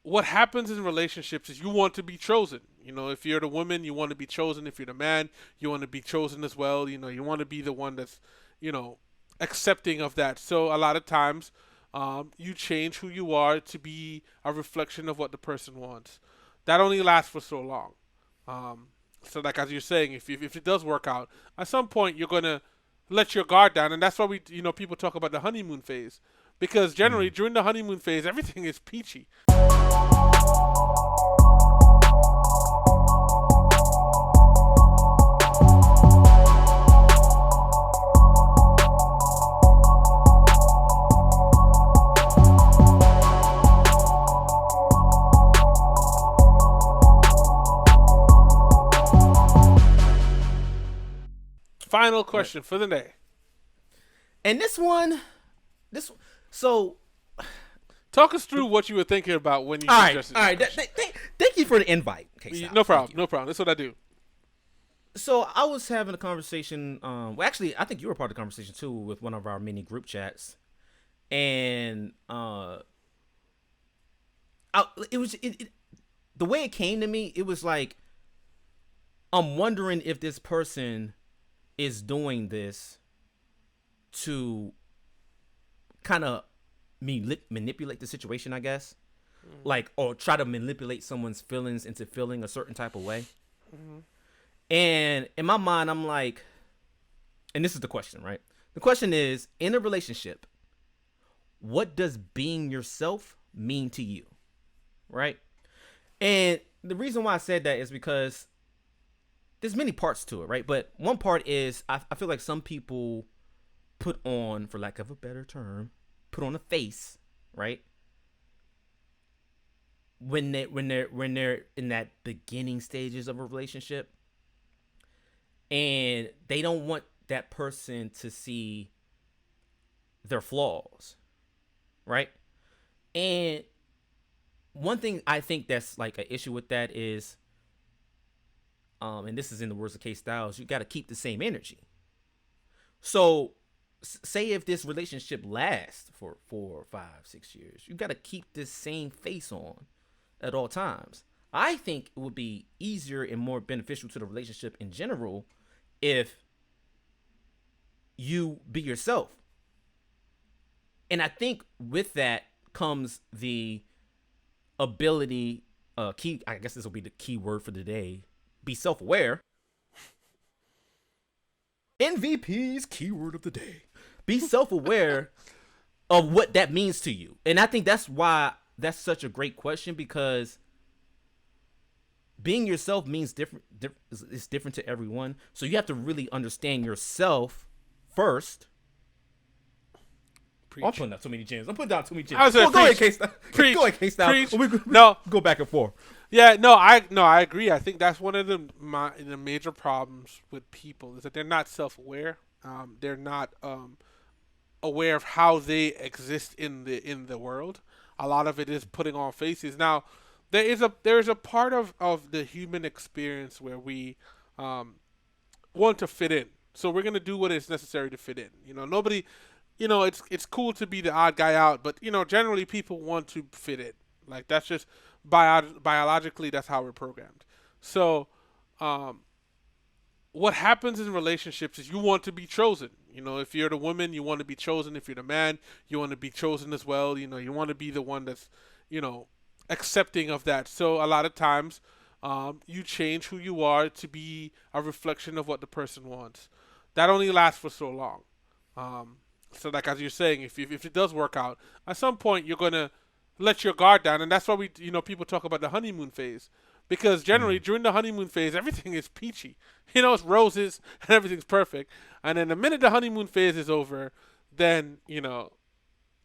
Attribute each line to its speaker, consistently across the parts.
Speaker 1: what happens in relationships is you want to be chosen. If you're the woman, you want to be chosen. If you're the man, you want to be chosen as well. You want to be the one that's, you know, accepting of that. So a lot of times, you change who you are to be a reflection of what the person wants. That only lasts for so long. Um, so like as you're saying, if it does work out, at some point you're gonna let your guard down, and that's why people talk about the honeymoon phase, because generally
Speaker 2: Mm.
Speaker 1: during the honeymoon phase everything is peachy. Final
Speaker 2: Right.
Speaker 1: question for the day.
Speaker 2: And this so
Speaker 1: Talk us through what you were thinking about when you
Speaker 2: all right,
Speaker 1: suggested
Speaker 2: all
Speaker 1: this
Speaker 2: right.
Speaker 1: question.
Speaker 2: Thank you for the invite. Okay,
Speaker 1: No
Speaker 2: Sal. Thank
Speaker 1: problem.
Speaker 2: you.
Speaker 1: No problem. That's what I do.
Speaker 2: So I was having a conversation. Well, actually, I think you were part of the conversation too with one of our mini group chats, and the way it came to me, it was like I'm wondering if this person is doing this to kind of manipulate the situation, I guess, like, or try to manipulate someone's feelings into feeling a certain type of way.
Speaker 1: Mm-hmm.
Speaker 2: And in my mind, I'm like, and this is the question, right? The question is, in a relationship, what does being yourself mean to you, right? And the reason why I said that is because there's many parts to it, right? But one part is I feel like some people put on, for lack of a better term, put on a face, right? When they're in that beginning stages of a relationship, and they don't want that person to see their flaws, right? And one thing I think that's like an issue with that is, and this is in the words of K Styles, you got to keep the same energy. So, say if this relationship lasts for 4 or 5, 6 years, you got to keep this same face on at all times. I think it would be easier and more beneficial to the relationship in general if you be yourself. And I think with that comes the ability, key, I guess this will be the key word for today, be self-aware. MVP's keyword of the day. Be self-aware of what that means to you. And I think that's why that's such a great question, because being yourself means it's different to everyone. So you have to really understand yourself first. Oh, I'm
Speaker 1: Preach.
Speaker 2: putting out too many gems. I'm putting down too many gems.
Speaker 1: I was saying
Speaker 2: Go ahead,
Speaker 1: preach.
Speaker 2: K-Style.
Speaker 1: Preach.
Speaker 2: Go ahead, K-Style.
Speaker 1: Preach.
Speaker 2: We
Speaker 1: No.
Speaker 2: go back and forth.
Speaker 1: Yeah, no, I agree. I think that's one of the major problems with people is that they're not self-aware. They're not aware of how they exist in the world. A lot of it is putting on faces. Now, there is a part of the human experience where we um, want to fit in. So we're gonna do what is necessary to fit in. Nobody. It's cool to be the odd guy out, but generally people want to fit in. Like that's just biologically that's how we're programmed. So, um, what happens in relationships is you want to be chosen. If you're the woman, you want to be chosen. If you're the man, you want to be chosen as well. You want to be the one that's, you know, accepting of that. So a lot of times, you change who you are to be a reflection of what the person wants. That only lasts for so long. Um, so like as you're saying, if it does work out, at some point you're gonna let your guard down, and that's why people talk about the honeymoon phase, because generally
Speaker 2: Mm.
Speaker 1: during the honeymoon phase everything is peachy. It's roses and everything's perfect, and then the minute the honeymoon phase is over, then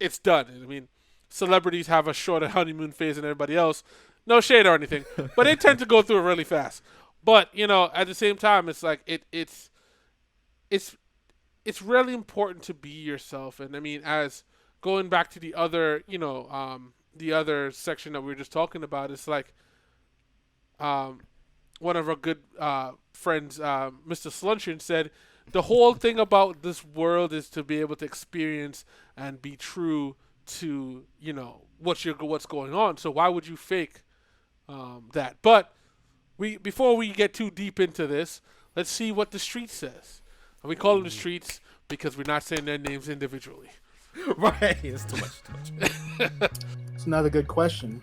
Speaker 1: it's done. I mean, celebrities have a shorter honeymoon phase than everybody else. No shade or anything, but they tend to go through it really fast. But at the same time, it's like it's it's really important to be yourself. And I mean, as going back to the other section that we were just talking about, it's like um, one of our good friends, Mr. Slunchin, said the whole thing about this world is to be able to experience and be true to what's going on. So why would you fake that? But before we get too deep into this, let's see what the street says. And we call them the streets because we're not saying their names individually.
Speaker 2: Right. It's too much.
Speaker 3: It's another good question.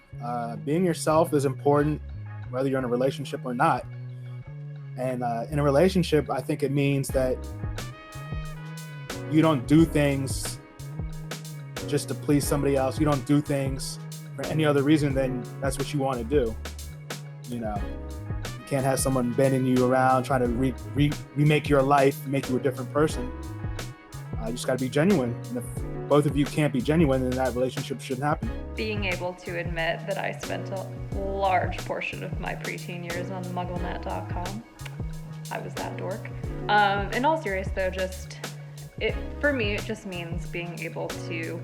Speaker 3: Being yourself is important, whether you're in a relationship or not. And in a relationship, I think it means that you don't do things just to please somebody else. You don't do things for any other reason than that's what you want to do. You can't have someone bending you around, trying to remake your life, make you a different person. You just got to be genuine. And if both of you can't be genuine, then that relationship shouldn't happen.
Speaker 4: Being able to admit that I spent a large portion of my preteen years on MuggleNet.com. I was that dork. In all seriousness, though, for me, it just means being able to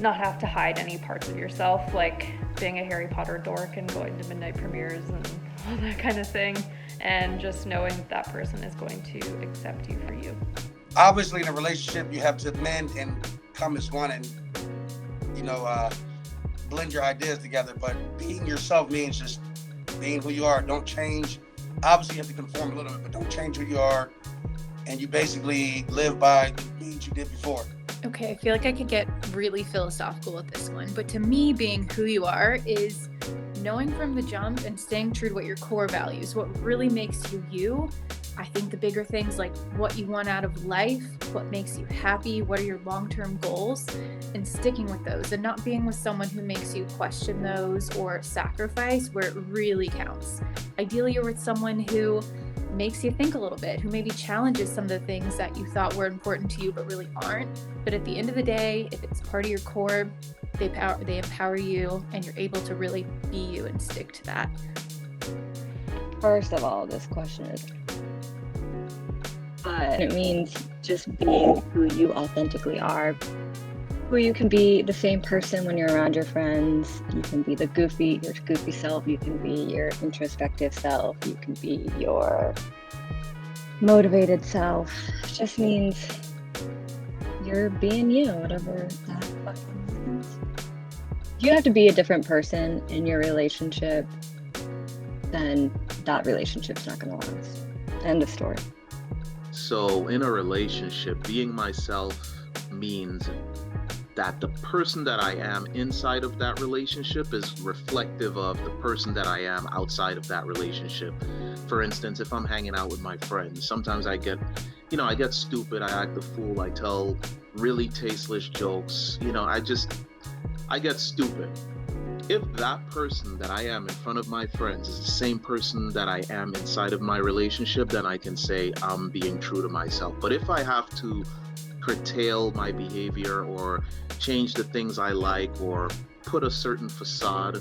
Speaker 4: not have to hide any parts of yourself, like being a Harry Potter dork and going to midnight premieres and all that kind of thing, and just knowing that person is going to accept you for you.
Speaker 5: Obviously, in a relationship, you have to mend and come as one and, blend your ideas together. But being yourself means just being who you are. Don't change. Obviously, you have to conform a little bit, but don't change who you are. And you basically live by the deeds you did before.
Speaker 6: Okay, I feel like I could get really philosophical with this one, but to me, being who you are is knowing from the jump and staying true to what your core values, what really makes you you. I think the bigger things like what you want out of life, what makes you happy, what are your long-term goals, and sticking with those and not being with someone who makes you question those or sacrifice where it really counts. Ideally, you're with someone who makes you think a little bit, who maybe challenges some of the things that you thought were important to you but really aren't. But at the end of the day, if it's part of your core, they empower you and you're able to really be you and stick to that.
Speaker 7: First of all, this question is it means just being who you authentically are, who you can be the same person when you're around your friends. You can be your goofy self, you can be your introspective self, you can be your motivated self. It just means you're being you, whatever that fucking means. If you have to be a different person in your relationship, then that relationship's not gonna last. End of story.
Speaker 8: So in a relationship, being myself means that the person that I am inside of that relationship is reflective of the person that I am outside of that relationship. For instance, if I'm hanging out with my friends, sometimes I get stupid, I act a fool, I tell really tasteless jokes, I get stupid. If that person that I am in front of my friends is the same person that I am inside of my relationship, then I can say I'm being true to myself. But if I have to curtail my behavior or change the things I like or put a certain facade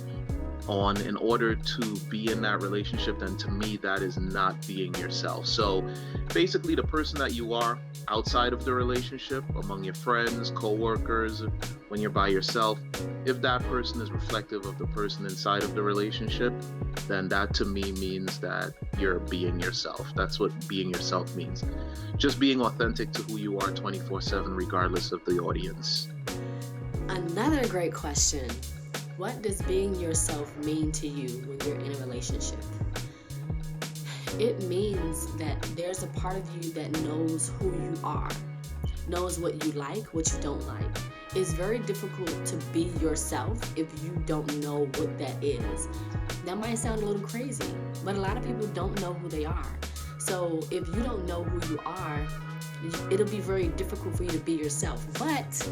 Speaker 8: on in order to be in that relationship, then to me that is not being yourself. So basically the person that you are outside of the relationship, among your friends, co-workers, when you're by yourself, if that person is reflective of the person inside of the relationship, then that to me means that you're being yourself. That's what being yourself means. Just being authentic to who you are 24/7 regardless of the audience.
Speaker 9: Another great question. What does being yourself mean to you when you're in a relationship? It means that there's a part of you that knows who you are, knows what you like, what you don't like. It's very difficult to be yourself if you don't know what that is. That might sound a little crazy, but a lot of people don't know who they are. So if you don't know who you are, it'll be very difficult for you to be yourself. But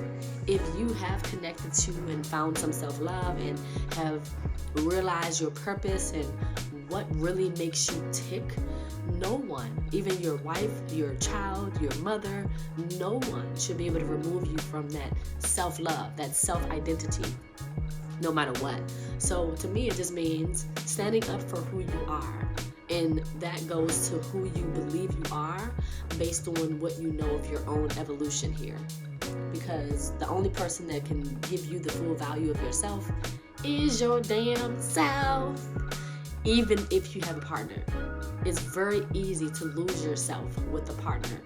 Speaker 9: if you have connected to and found some self-love and have realized your purpose and what really makes you tick, no one, even your wife, your child, your mother, no one should be able to remove you from that self-love, that self-identity, no matter what. So to me, it just means standing up for who you are. And that goes to who you believe you are based on what you know of your own evolution here. Because the only person that can give you the full value of yourself is your damn self. Even if you have a partner, it's very easy to lose yourself with a partner.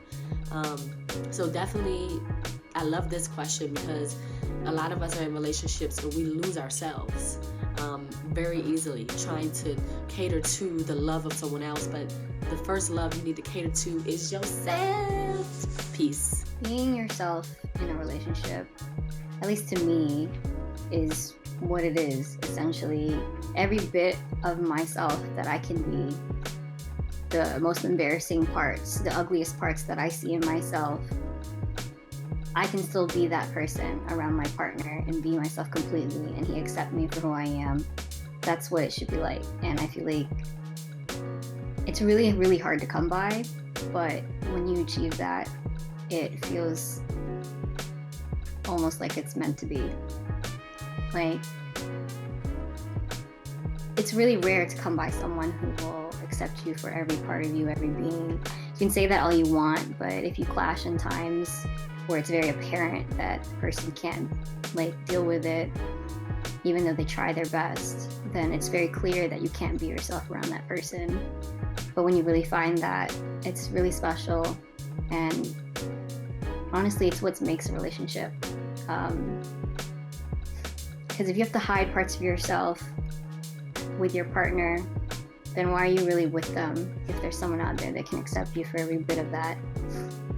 Speaker 9: So definitely, I love this question because A lot of us are in relationships and we lose ourselves very easily, trying to cater to the love of someone else. But the first love you need to cater to is yourself. Peace.
Speaker 10: Being yourself in a relationship, at least to me, is what it is. Essentially, every bit of myself that I can be, the most embarrassing parts, the ugliest parts that I see in myself, I can still be that person around my partner and be myself completely, and he accept me for who I am. That's what it should be like. And I feel like it's really, really hard to come by, but when you achieve that, it feels almost like it's meant to be. Like, it's really rare to come by someone who will accept you for every part of you, every being. You can say that all you want, but if you clash in times where it's very apparent that the person can't deal with it, even though they try their best, then it's very clear that you can't be yourself around that person. But when you really find that, it's really special, and honestly, it's what makes a relationship. Because if you have to hide parts of yourself with your partner, then why are you really with them if there's someone out there that can accept you for every bit of that?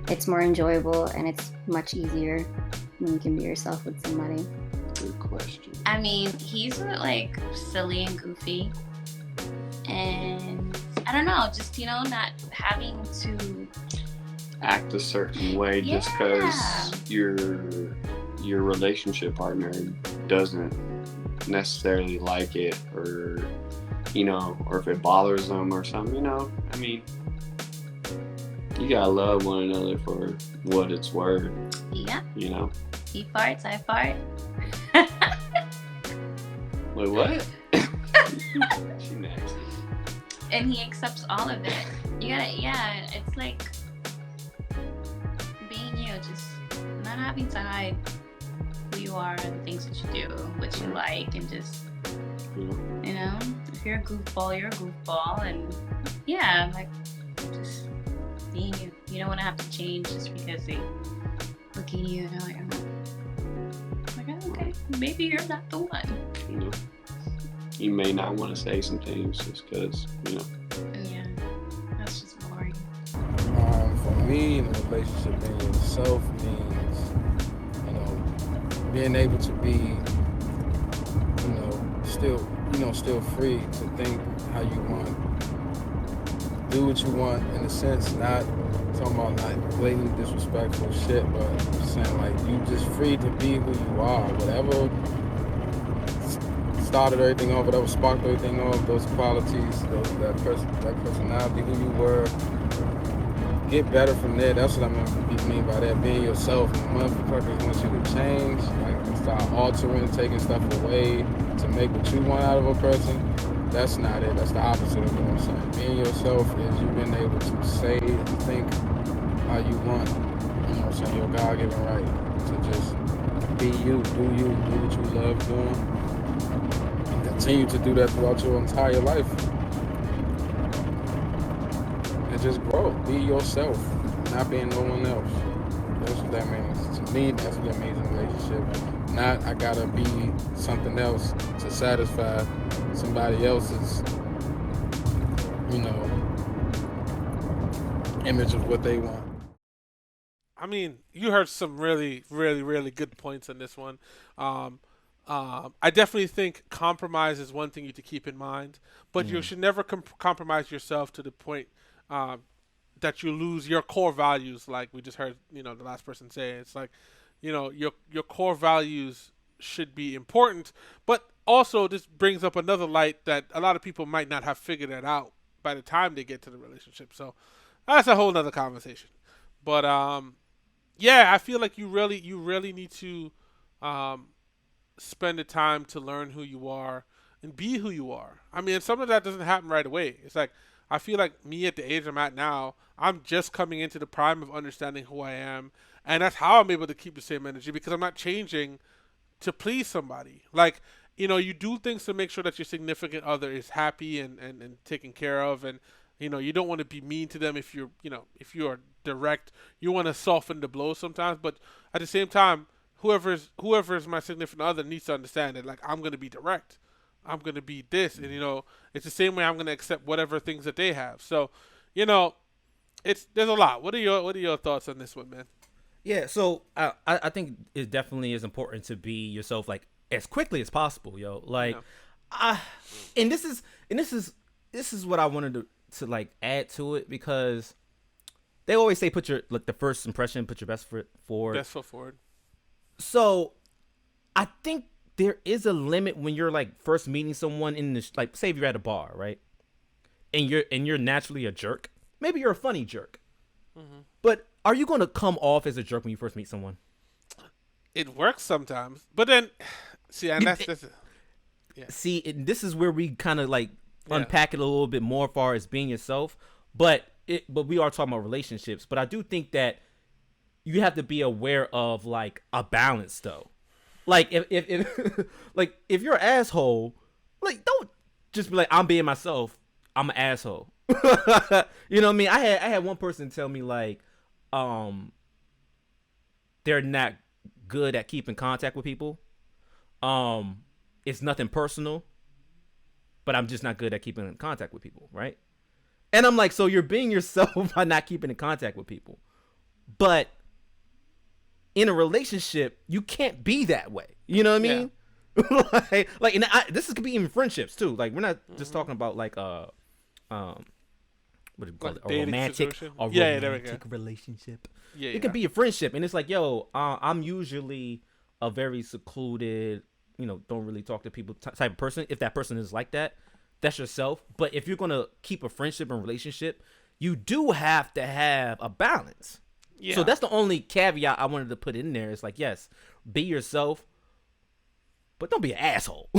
Speaker 10: It's more enjoyable and it's much easier when you can be yourself with somebody.
Speaker 11: Good question.
Speaker 12: I mean, he's silly and goofy, and I don't know, just not having to
Speaker 11: act a certain way just because your relationship partner doesn't necessarily like it, or or if it bothers them or something. I mean, you gotta love one another for what it's worth.
Speaker 12: Yeah. He farts, I fart.
Speaker 11: Wait, what? She nasty.
Speaker 12: And he accepts all of it. You gotta, it's like being you, just not having to hide who you are and things that you do, what you like, and just, if you're a goofball, you're a goofball, and just being you. You don't want to have to change just because they look at you and they're like, oh, okay, maybe you're not the one.
Speaker 11: You may not want to say some things just because,
Speaker 12: Yeah, that's just boring.
Speaker 13: For me, in a relationship, being yourself means, being able to be, still free to think how you want, do what you want, in a sense, not talking about not blatantly disrespectful shit, but saying you just free to be who you are, whatever started everything off, whatever sparked everything off, those qualities, that personality, who you were, get better from there. That's what I mean by that, being yourself. And motherfuckers want you to change, start altering, taking stuff away to make what you want out of a person. That's not it. That's the opposite of what I'm saying. Being yourself is you being able to say and think how you want. Your God-given right to just be you, do what you love doing. Continue to do that throughout your entire life. And just grow. Be yourself, not being no one else. That's what that means. To me, that's what that means in a relationship. Not I gotta be something else to satisfy somebody else's, image of what they want.
Speaker 1: I mean, you heard some really, really, really good points on this one. I definitely think compromise is one thing you have to keep in mind, but you should never compromise yourself to the point that you lose your core values. Like we just heard, the last person say, it's like, your core values should be important, but also this brings up another light that a lot of people might not have figured it out by the time they get to the relationship. So that's a whole nother conversation. But I feel like you really need to spend the time to learn who you are and be who you are. I mean, some of that doesn't happen right away. It's like, I feel like me at the age I'm at now, I'm just coming into the prime of understanding who I am. And that's how I'm able to keep the same energy, because I'm not changing to please somebody. Like, you do things to make sure that your significant other is happy and taken care of. And, you don't want to be mean to them if you're, if you are direct. You want to soften the blow sometimes. But at the same time, whoever's my significant other needs to understand that like I'm gonna be direct. I'm gonna be this, and it's the same way I'm gonna accept whatever things that they have. So, you know, there's a lot. What are your thoughts on this one, man?
Speaker 2: Yeah, so I think it definitely is important to be yourself like as quickly as possible, yo. Like,
Speaker 1: Yeah.
Speaker 2: I and this is what I wanted to like add to it, because they always say put your like the first impression, put your best foot forward.
Speaker 1: Best foot forward.
Speaker 2: So I think there is a limit when you're like first meeting someone in this, like say if you're at a bar, right? And you're naturally a jerk. Maybe you're a funny jerk.
Speaker 1: Mm-hmm.
Speaker 2: But are you going to come off as a jerk when you first meet someone?
Speaker 1: It works sometimes, but then see, and that's yeah.
Speaker 2: See, and this is where we kind of like
Speaker 1: Yeah.
Speaker 2: unpack it a little bit more, as far as being yourself. But we are talking about relationships. But I do think that you have to be aware of like a balance, though. Like if like if you're an asshole, like don't just be like I'm being myself. I'm an asshole. You know what I mean? I had one person tell me like, they're not good at keeping contact with people. It's nothing personal, but I'm just not good at keeping in contact with people, right? And I'm like, so you're being yourself by not keeping in contact with people. But in a relationship, you can't be that way. You know what I mean? like and this could be even friendships too. Like we're not just talking about like what do you call it? A romantic relationship.
Speaker 1: Yeah,
Speaker 2: it could be a friendship, and it's like, yo, I'm usually a very secluded, don't really talk to people type of person. If that person is like that, that's yourself. But if you're gonna keep a friendship and relationship, you do have to have a balance. Yeah. So that's the only caveat I wanted to put in there. It's like, yes, be yourself, but don't be an asshole.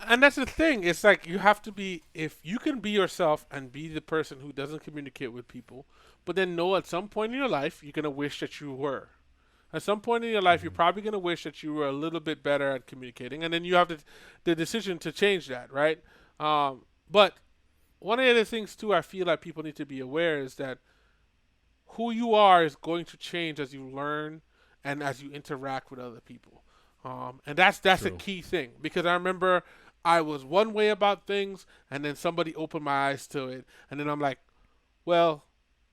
Speaker 1: And that's the thing. It's like you have to be, if you can be yourself and be the person who doesn't communicate with people, but then know at some point in your life you're gonna wish that you were. At some point in your life, you're probably gonna wish that you were a little bit better at communicating, and then you have the decision to change that, right? But one of the other things too, I feel like people need to be aware is that who you are is going to change as you learn and as you interact with other people. And that's a key thing, because I remember I was one way about things, and then somebody opened my eyes to it, and then I'm like, well,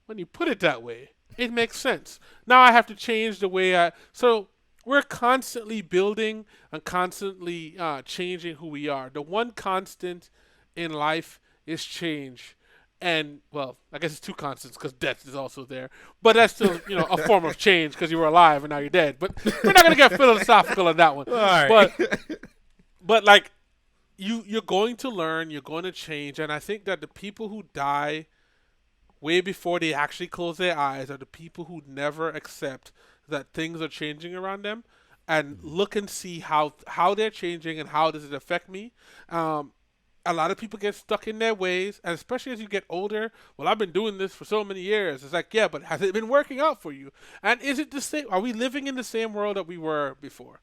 Speaker 1: when you put it that way, it makes sense. Now I have to change the way so we're constantly building and constantly changing who we are. The one constant in life is change. And, well, I guess it's two constants because death is also there. But that's still, a form of change because you were alive and now you're dead. But we're not going to get philosophical on that one.
Speaker 2: All right.
Speaker 1: But like, you're going to learn, you're going to change. And I think that the people who die way before they actually close their eyes are the people who never accept that things are changing around them and look and see how they're changing and how does it affect me. A lot of people get stuck in their ways, and especially as you get older. Well, I've been doing this for so many years. It's like, yeah, but has it been working out for you? And is it the same? Are we living in the same world that we were before?